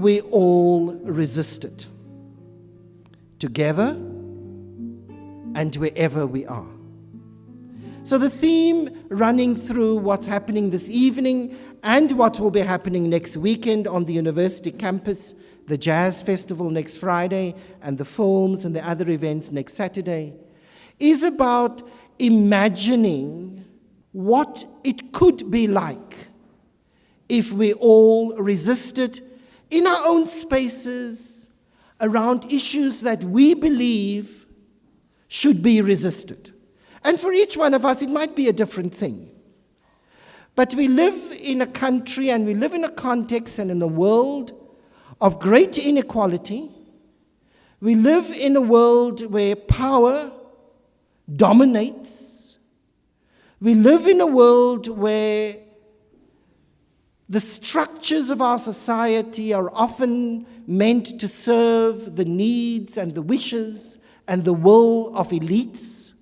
we all resisted, together and wherever we are. So the theme running through what's happening this evening and what will be happening next weekend on the university campus, the Jazz Festival next Friday, and the films and the other events next Saturday, is about imagining what it could be like if we all resisted in our own spaces around issues that we believe should be resisted. And for each one of us, it might be a different thing. But we live in a country and we live in a context and in a world of great inequality. We live in a world where power dominates. We live in a world where the structures of our society are often meant to serve the needs and the wishes and the will of elites.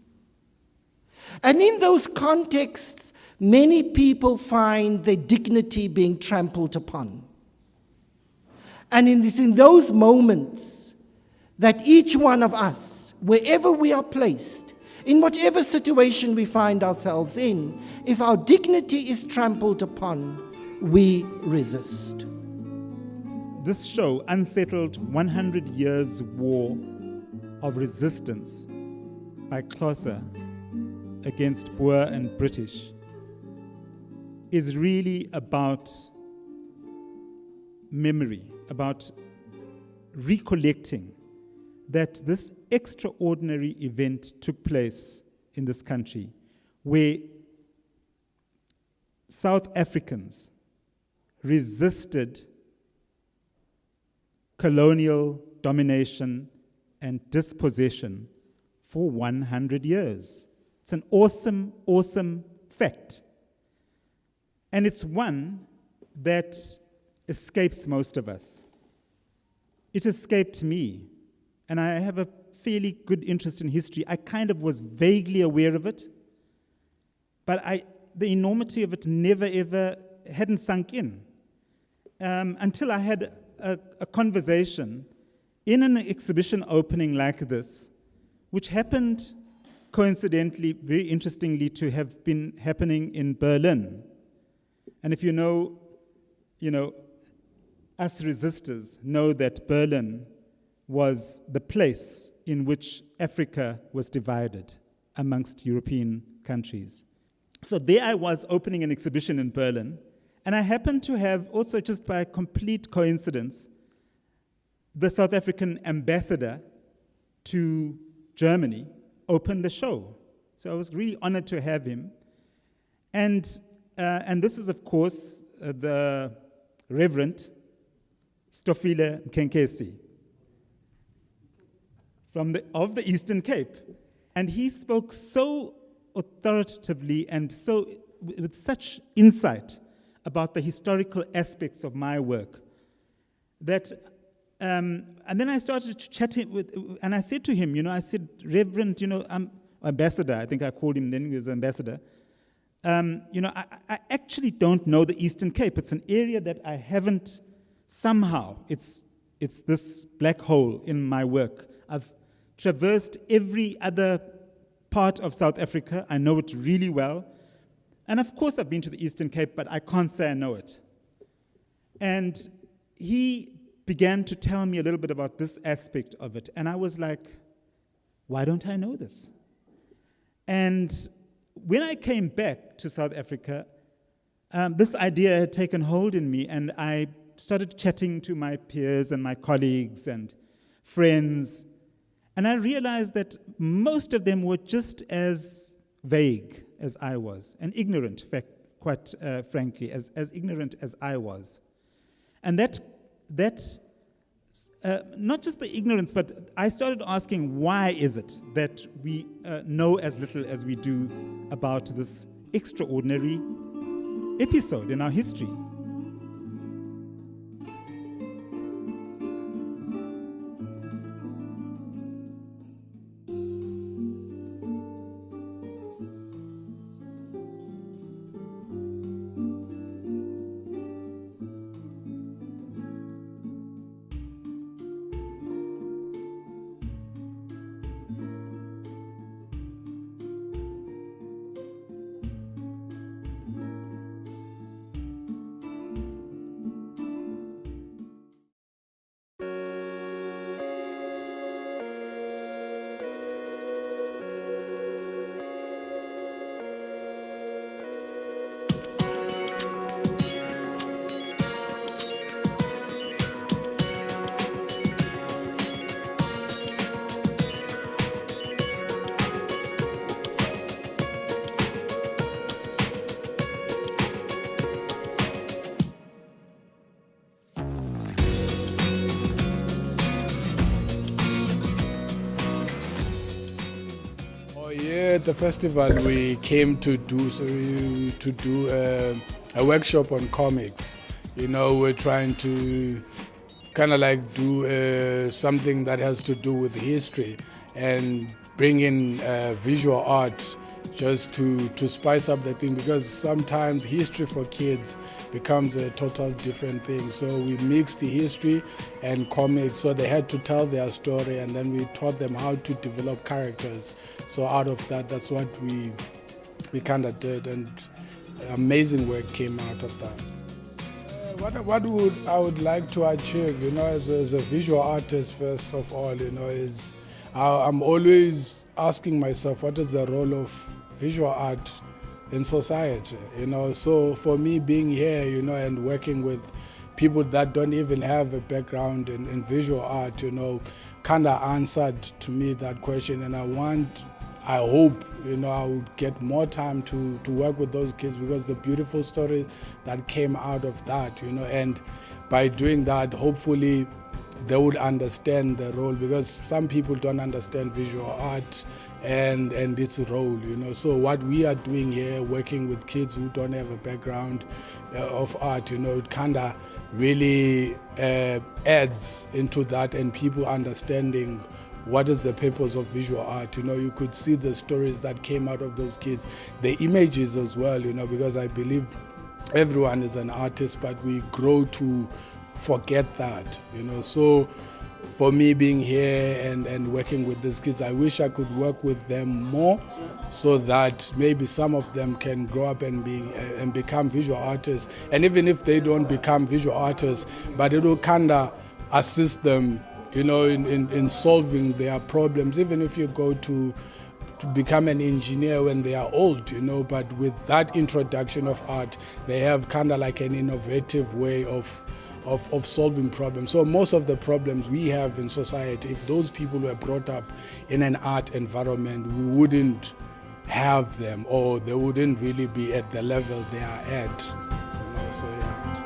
And in those contexts, many people find their dignity being trampled upon. And it is in those moments that each one of us, wherever we are placed, in whatever situation we find ourselves in, if our dignity is trampled upon, we resist. This show, Unsettled 100 Years War of Resistance by Xhosa against Boer and British, is really about memory, about recollecting that this extraordinary event took place in this country where South Africans resisted colonial domination and dispossession for 100 years. It's an awesome, awesome fact. And it's one that escapes most of us. It escaped me, and I have a fairly good interest in history. I kind of was vaguely aware of it, but the enormity of it never ever hadn't sunk in until I had a conversation in an exhibition opening like this, which happened coincidentally, very interestingly, to have been happening in Berlin. And if you know, us resistors know that Berlin was the place in which Africa was divided amongst European countries. So there I was opening an exhibition in Berlin, and I happened to have also, just by complete coincidence, the South African ambassador to Germany open the show. So I was really honored to have him. And this was, of course, the Reverend Stofile Mkenkesi of the Eastern Cape. And he spoke so authoritatively and so with such insight about the historical aspects of my work that and then I started to chat and I said to him, I said, Reverend, I'm ambassador. I think I called him then, he was ambassador. I actually don't know the Eastern Cape. It's an area that I haven't somehow, it's this black hole in my work. I've traversed every other part of South Africa. I know it really well. And of course I've been to the Eastern Cape, but I can't say I know it. And he began to tell me a little bit about this aspect of it. And I was like, why don't I know this? And when I came back to South Africa, this idea had taken hold in me, and I started chatting to my peers and my colleagues and friends, and I realized that most of them were just as vague as I was, and ignorant, quite frankly, as ignorant as I was. And that not just the ignorance, but I started asking, why is it that we know as little as we do about this extraordinary episode in our history? at the festival we came to do a workshop on comics. We're trying to kind of like do something that has to do with history and bring in visual art just to spice up the thing, because sometimes history for kids becomes a total different thing. So we mixed the history and comics, so they had to tell their story, and then we taught them how to develop characters. So out of that, that's what we kind of did, and amazing work came out of that. What I would like to achieve, as a visual artist, first of all, is I'm always asking myself, what is the role of visual art in society? So for me being here, and working with people that don't even have a background in visual art, kind of answered to me that question, and I hope, I would get more time to work with those kids, because the beautiful stories that came out of that, and by doing that, hopefully they would understand the role, because some people don't understand visual art and its role, So what we are doing here, working with kids who don't have a background of art, it kind of really adds into that, and people understanding what is the purpose of visual art. You could see the stories that came out of those kids, the images as well, because I believe everyone is an artist, but we grow to forget that, So for me being here and working with these kids, I wish I could work with them more, so that maybe some of them can grow up and become visual artists. And even if they don't become visual artists, but it will kind of assist them, in solving their problems, even if you go to become an engineer when they are old, but with that introduction of art, they have kind of like an innovative way of solving problems. So most of the problems we have in society, if those people were brought up in an art environment, we wouldn't have them, or they wouldn't really be at the level they are at. So yeah.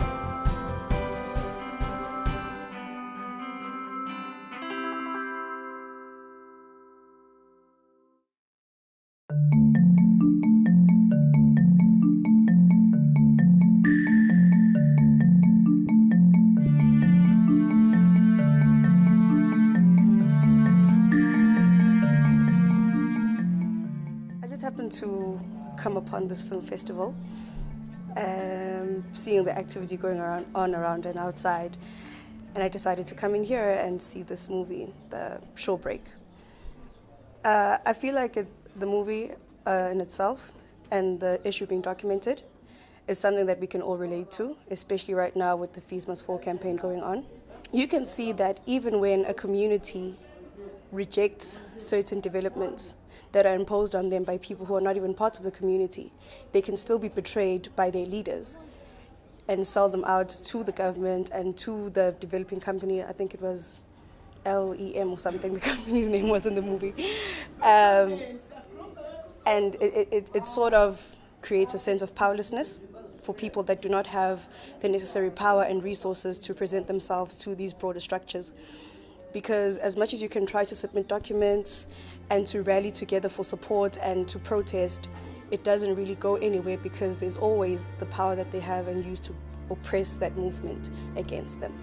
To come upon this film festival, seeing the activity going around and outside, and I decided to come in here and see this movie, The Shawbreak. I feel like the movie in itself and the issue being documented is something that we can all relate to, especially right now with the Fees Must Fall campaign going on. You can see that even when a community rejects certain developments that are imposed on them by people who are not even part of the community, they can still be betrayed by their leaders and sell them out to the government and to the developing company. I think it was LEM or something, the company's name was in the movie. And it sort of creates a sense of powerlessness for people that do not have the necessary power and resources to present themselves to these broader structures. Because as much as you can try to submit documents and to rally together for support and to protest, it doesn't really go anywhere, because there's always the power that they have and use to oppress that movement against them.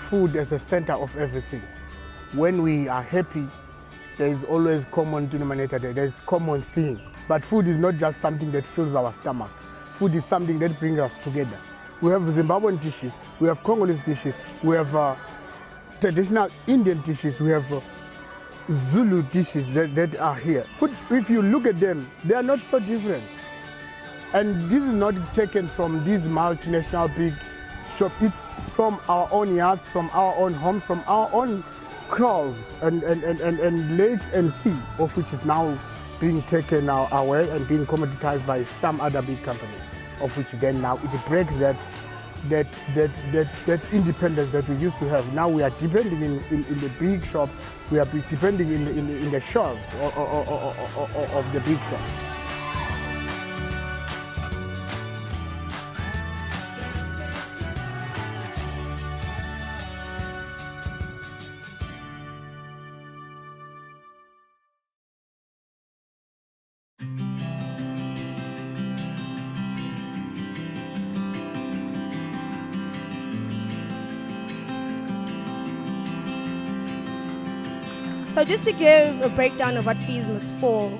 Food as a center of everything. When we are happy, there is always common denominator, there is common thing. But food is not just something that fills our stomach. Food is something that brings us together. We have Zimbabwean dishes, we have Congolese dishes, we have traditional Indian dishes, we have Zulu dishes that are here. Food, if you look at them, they are not so different. And this is not taken from these multinational big shop. It's from our own yards, from our own homes, from our own kraals and lakes and sea, of which is now being taken away and being commoditized by some other big companies, of which then now it breaks that that independence that we used to have. Now we are depending in the big shops. We are depending in the shelves of the big shops. So just to give a breakdown of what Fees Must Fall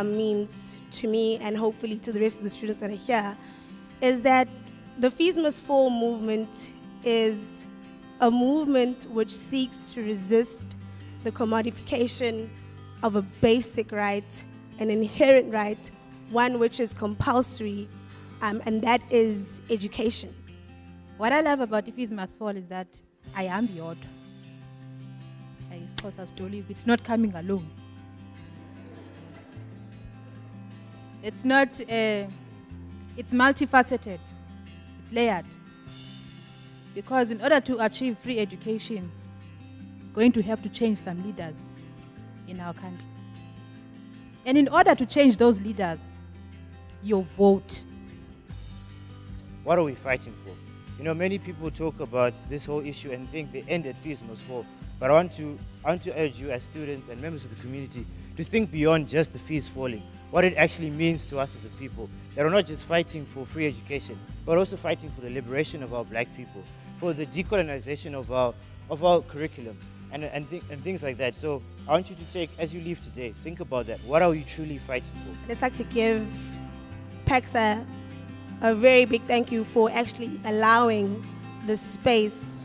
means to me and hopefully to the rest of the students that are here, is that the Fees Must Fall movement is a movement which seeks to resist the commodification of a basic right, an inherent right, one which is compulsory, and that is education. What I love about the Fees Must Fall is that I am the odd. It's not coming alone. It's not, it's multifaceted, it's layered. Because in order to achieve free education, we're going to have to change some leaders in our country. And in order to change those leaders, your vote. What are we fighting for? You know, many people talk about this whole issue and think the end at Fees Must Fall. But I want to urge you as students and members of the community to think beyond just the fees falling, what it actually means to us as a people, that we're not just fighting for free education, but also fighting for the liberation of our black people, for the decolonization of our curriculum, and things like that. So I want you to take, as you leave today, think about that. What are you truly fighting for? I'd just like to give PACSA a very big thank you for actually allowing the space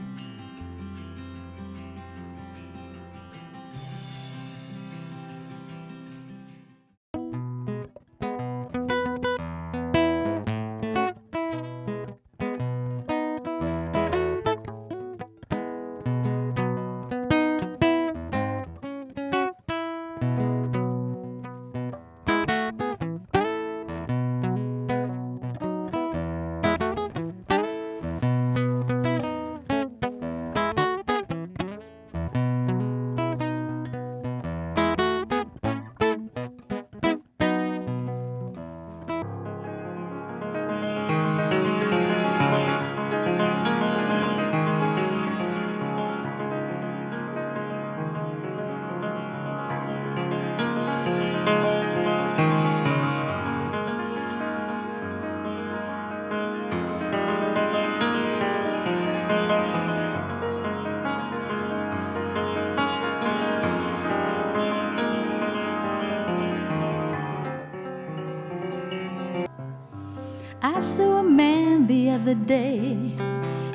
I saw a man the other day,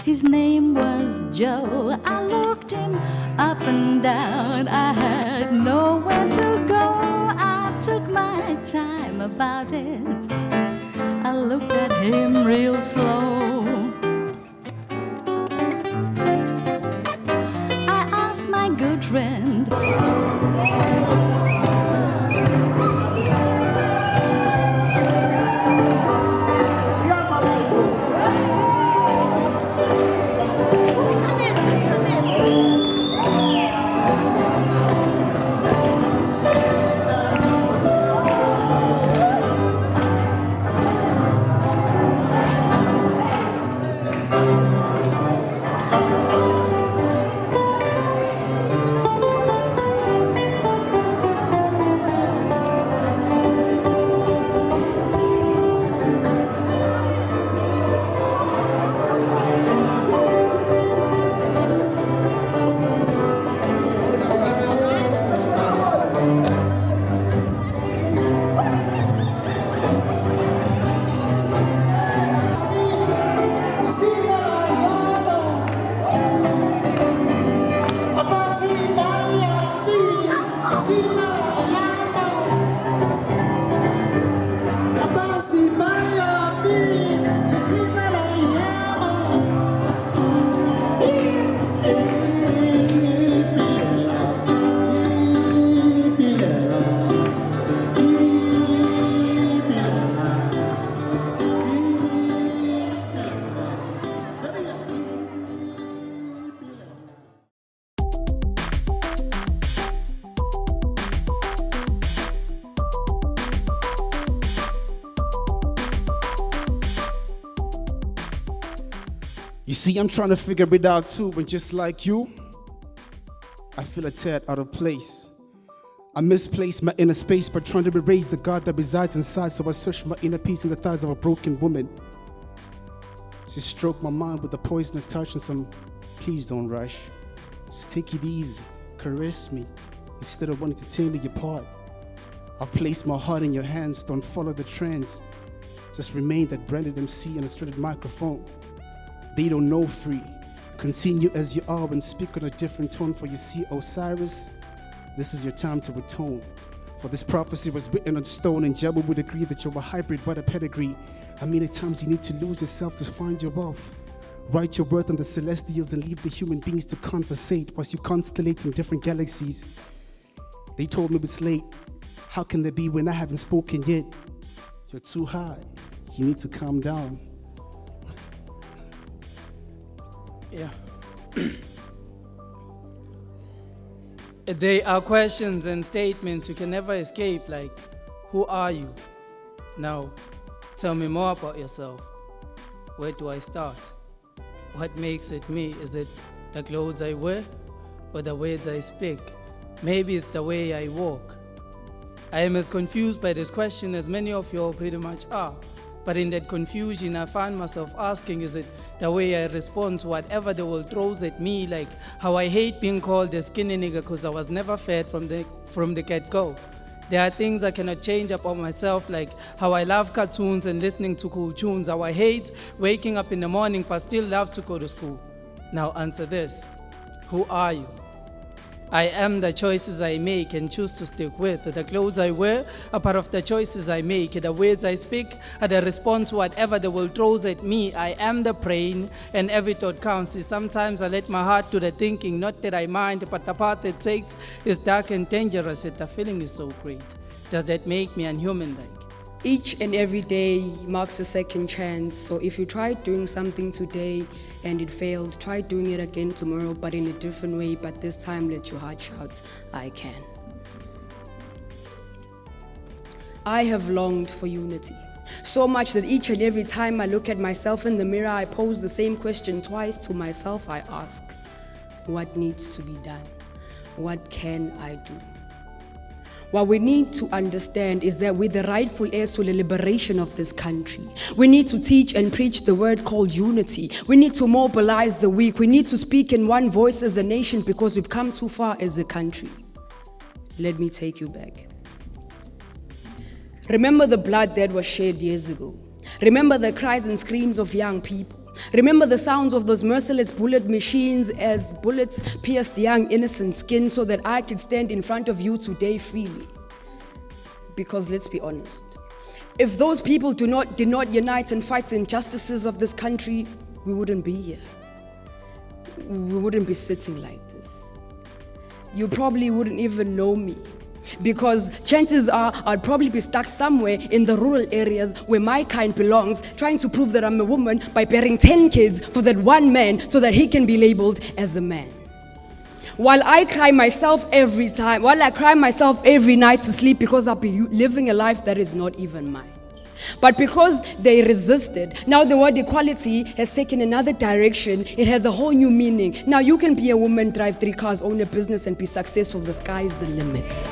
his name was Joe. I looked him up and down, I had nowhere to go. I took my time about it, I looked at him real slow. I asked my good friend, You see, I'm trying to figure it out too, and just like you, I feel a tad out of place. I misplaced my inner space by trying to erase the God that resides inside, so I search for my inner peace in the thighs of a broken woman. She stroked my mind with a poisonous touch and some, please don't rush. Just take it easy, caress me, instead of wanting to tear me apart. I'll place my heart in your hands, don't follow the trends. Just remain that branded MC and a stranded microphone. They don't know free. Continue as you are and speak on a different tone, for you see, Osiris, this is your time to atone. For this prophecy was written on stone, and Jabba would agree that you're a hybrid but a pedigree. I mean, at times you need to lose yourself to find your wealth. Write your worth on the celestials and leave the human beings to conversate whilst you constellate from different galaxies. They told me it's late. How can there be when I haven't spoken yet? You're too high. You need to calm down. Yeah. There are questions and statements you can never escape, like, who are you? Now, tell me more about yourself. Where do I start? What makes it me? Is it the clothes I wear or the words I speak? Maybe it's the way I walk. I am as confused by this question as many of you all pretty much are. But in that confusion, I find myself asking, is it the way I respond to whatever the world throws at me? Like how I hate being called a skinny nigga because I was never fed from the get-go. There are things I cannot change about myself, like how I love cartoons and listening to cool tunes, how I hate waking up in the morning but still love to go to school. Now answer this. Who are you? I am the choices I make and choose to stick with. The clothes I wear are part of the choices I make. The words I speak are the response to whatever the world throws at me. I am the brain and every thought counts. See, sometimes I let my heart do the thinking, not that I mind, but the path it takes is dark and dangerous, yet the feeling is so great. Does that make me unhuman-like? Each and every day marks a second chance. So if you tried doing something today and it failed, try doing it again tomorrow, but in a different way. But this time, let your heart shout, I can. I have longed for unity. So much that each and every time I look at myself in the mirror, I pose the same question twice to myself. I ask, what needs to be done? What can I do? What we need to understand is that we're the rightful heirs to the liberation of this country. We need to teach and preach the word called unity. We need to mobilize the weak. We need to speak in one voice as a nation because we've come too far as a country. Let me take you back. Remember the blood that was shed years ago. Remember the cries and screams of young people. Remember the sounds of those merciless bullet machines as bullets pierced young innocent skin so that I could stand in front of you today freely. Because let's be honest, if those people did not unite and fight the injustices of this country, we wouldn't be here. We wouldn't be sitting like this. You probably wouldn't even know me. Because chances are I'd probably be stuck somewhere in the rural areas where my kind belongs, trying to prove that I'm a woman by bearing 10 kids for that one man so that he can be labeled as a man. While I cry myself every night to sleep because I'll be living a life that is not even mine. But because they resisted, now the word equality has taken another direction. It has a whole new meaning. Now you can be a woman, drive 3 cars, own a business and be successful. The sky is the limit.